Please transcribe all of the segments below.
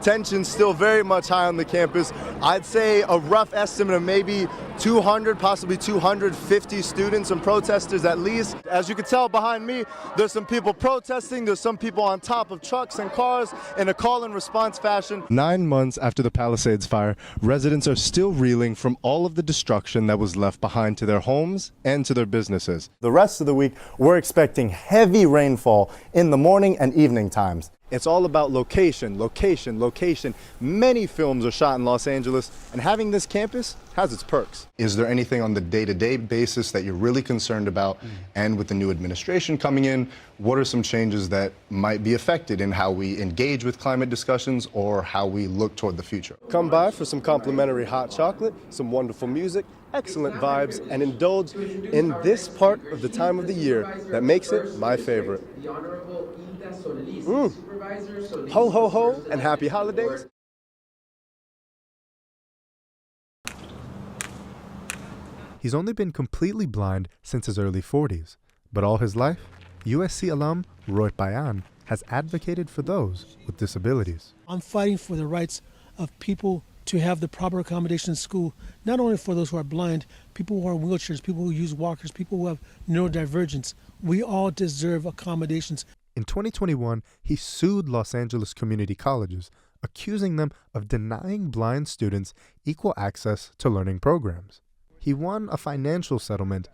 Tension's still very much high on the campus. I'd say a rough estimate of maybe 200, possibly 250 students and protesters at least. As you can tell behind me, there's some people protesting, there's some people on top of trucks and cars in a call and response fashion. 9 months after the Palisades fire, residents are still reeling from all of the destruction that was left behind to their homes and to their businesses. The rest of the week, we're expecting heavy rainfall in the morning and evening times. It's all about location, location, location. Many films are shot in Los Angeles, and having this campus has its perks. Is there anything on the day-to-day basis that you're really concerned about? And with the new administration coming in, what are some changes that might be affected in how we engage with climate discussions or how we look toward the future? Come by for some complimentary hot chocolate, some wonderful music, excellent vibes, and indulge in this part of the time of the year that makes it my favorite. Ho, ho, ho, and happy holidays. He's only been completely blind since his early 40s, but all his life, USC alum Roy Payan has advocated for those with disabilities. I'm fighting for the rights of people to have the proper accommodation in school, not only for those who are blind, people who are in wheelchairs, people who use walkers, people who have neurodivergence. We all deserve accommodations. In 2021, he sued Los Angeles community colleges, accusing them of denying blind students equal access to learning programs. He won a financial settlement,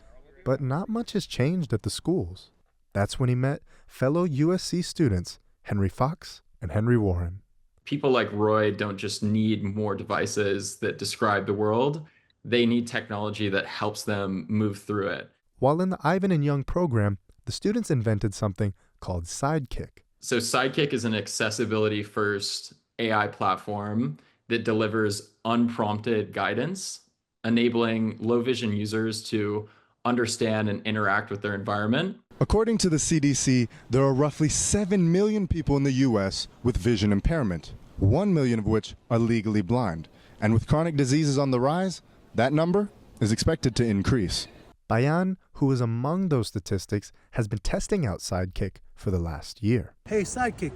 but not much has changed at the schools. That's when he met fellow USC students Henry Fox and Henry Warren. People like Roy don't just need more devices that describe the world. They need technology that helps them move through it. While in the Ivan and Young program, the students invented something called Sidekick. So Sidekick is an accessibility-first AI platform that delivers unprompted guidance, enabling low-vision users to understand and interact with their environment. According to the CDC, there are roughly 7 million people in the U.S. with vision impairment, 1 million of which are legally blind. And with chronic diseases on the rise, that number is expected to increase. Payan, who is among those statistics, has been testing out Sidekick for the last year. Hey, Sidekick,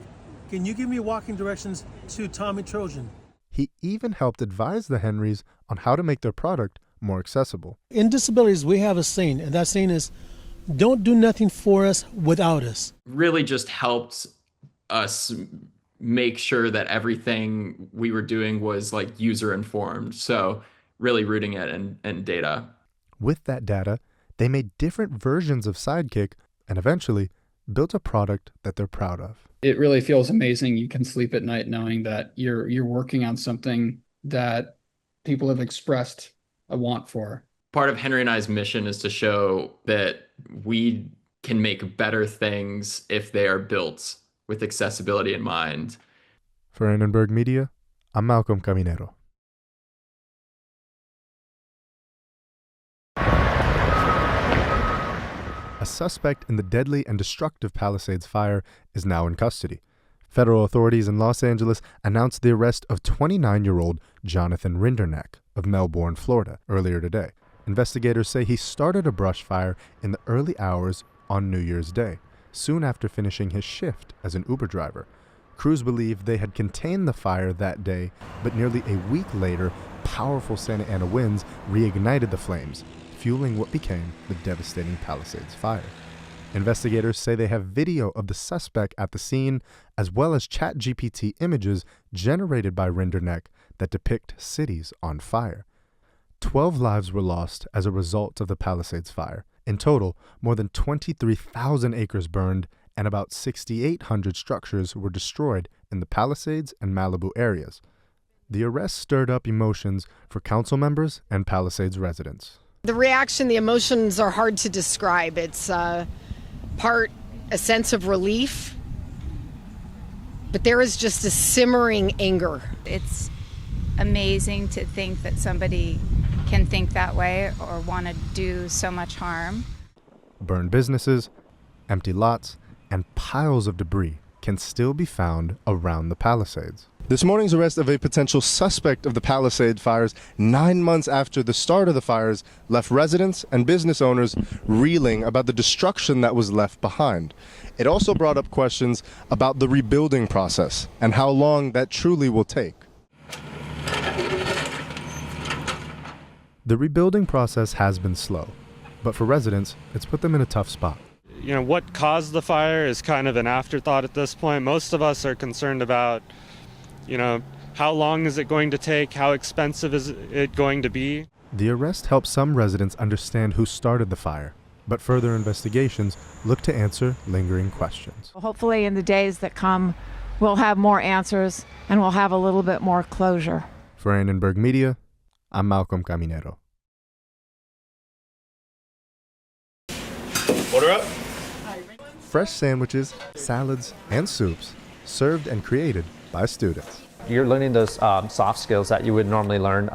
can you give me walking directions to Tommy Trojan? He even helped advise the Henrys on how to make their product more accessible. In disabilities, we have a saying, and that saying is, don't do nothing for us without us. Really just helped us make sure that everything we were doing was like user informed. So really rooting it in data. With that data, they made different versions of Sidekick and eventually built a product that they're proud of. It really feels amazing. You can sleep at night knowing that you're working on something that people have expressed a want for. Part of Henry and I's mission is to show that we can make better things if they are built with accessibility in mind. For Annenberg Media, I'm Malcolm Caminero. A suspect in the deadly and destructive Palisades fire is now in custody. Federal authorities in Los Angeles announced the arrest of 29-year-old Jonathan Rinderneck of Melbourne, Florida, earlier today. Investigators say he started a brush fire in the early hours on New Year's Day, soon after finishing his shift as an Uber driver. Crews believe they had contained the fire that day, but nearly a week later, powerful Santa Ana winds reignited the flames, fueling what became the devastating Palisades fire. Investigators say they have video of the suspect at the scene, as well as ChatGPT images generated by Rinderneck that depict cities on fire. 12 lives were lost as a result of the Palisades fire. In total, more than 23,000 acres burned and about 6,800 structures were destroyed in the Palisades and Malibu areas. The arrest stirred up emotions for council members and Palisades residents. The reaction, the emotions are hard to describe. It's part a sense of relief, but there is just a simmering anger. It's amazing to think that somebody can think that way or want to do so much harm. Burned businesses, empty lots, and piles of debris can still be found around the Palisades. This morning's arrest of a potential suspect of the Palisade fires 9 months after the start of the fires left residents and business owners reeling about the destruction that was left behind. It also brought up questions about the rebuilding process and how long that truly will take. The rebuilding process has been slow, but for residents, it's put them in a tough spot. You know, what caused the fire is kind of an afterthought at this point. Most of us are concerned about, you know, how long is it going to take? How expensive is it going to be? The arrest helps some residents understand who started the fire, but further investigations look to answer lingering questions. Hopefully in the days that come, we'll have more answers and we'll have a little bit more closure. For Annenberg Media, I'm Malcolm Caminero. Order up. Fresh sandwiches, salads, and soups served and created by students. You're learning those soft skills that you would normally learn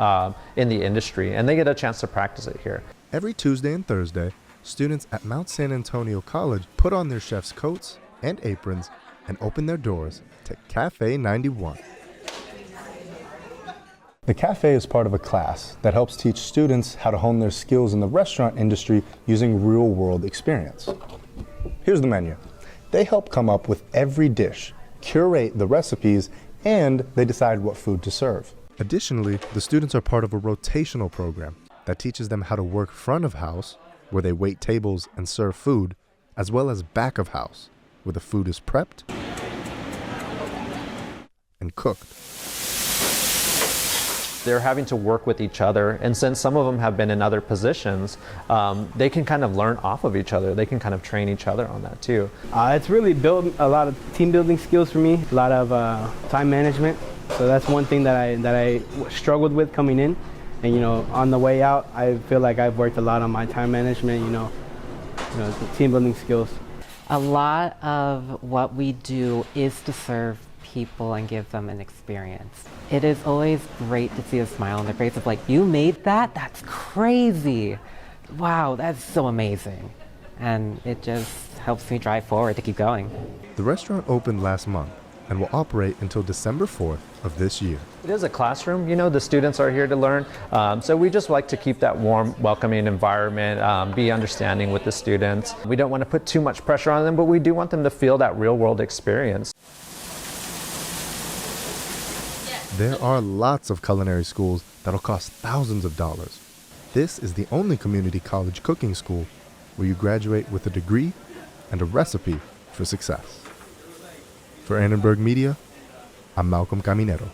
in the industry, and they get a chance to practice it here. Every Tuesday and Thursday, students at Mount San Antonio College put on their chef's coats and aprons and open their doors to Cafe 91. The cafe is part of a class that helps teach students how to hone their skills in the restaurant industry using real-world experience. Here's the menu. They help come up with every dish, curate the recipes, and they decide what food to serve. Additionally, the students are part of a rotational program that teaches them how to work front of house, where they wait tables and serve food, as well as back of house, where the food is prepped and cooked. They're having to work with each other, and since some of them have been in other positions, they can kind of learn off of each other. They can kind of train each other on that too. It's really built a lot of team building skills for me, a lot of time management. So that's one thing that I struggled with coming in, and on the way out, I feel like I've worked a lot on my time management. The team building skills. A lot of what we do is to serve people and give them an experience. It is always great to see a smile on their face of like, you made that? That's crazy. Wow, that's so amazing. And it just helps me drive forward to keep going. The restaurant opened last month and will operate until December 4th of this year. It is a classroom, the students are here to learn. So we just like to keep that warm, welcoming environment, be understanding with the students. We don't want to put too much pressure on them, but we do want them to feel that real world experience. There are lots of culinary schools that'll cost thousands of dollars. This is the only community college cooking school where you graduate with a degree and a recipe for success. For Annenberg Media, I'm Malcolm Caminero.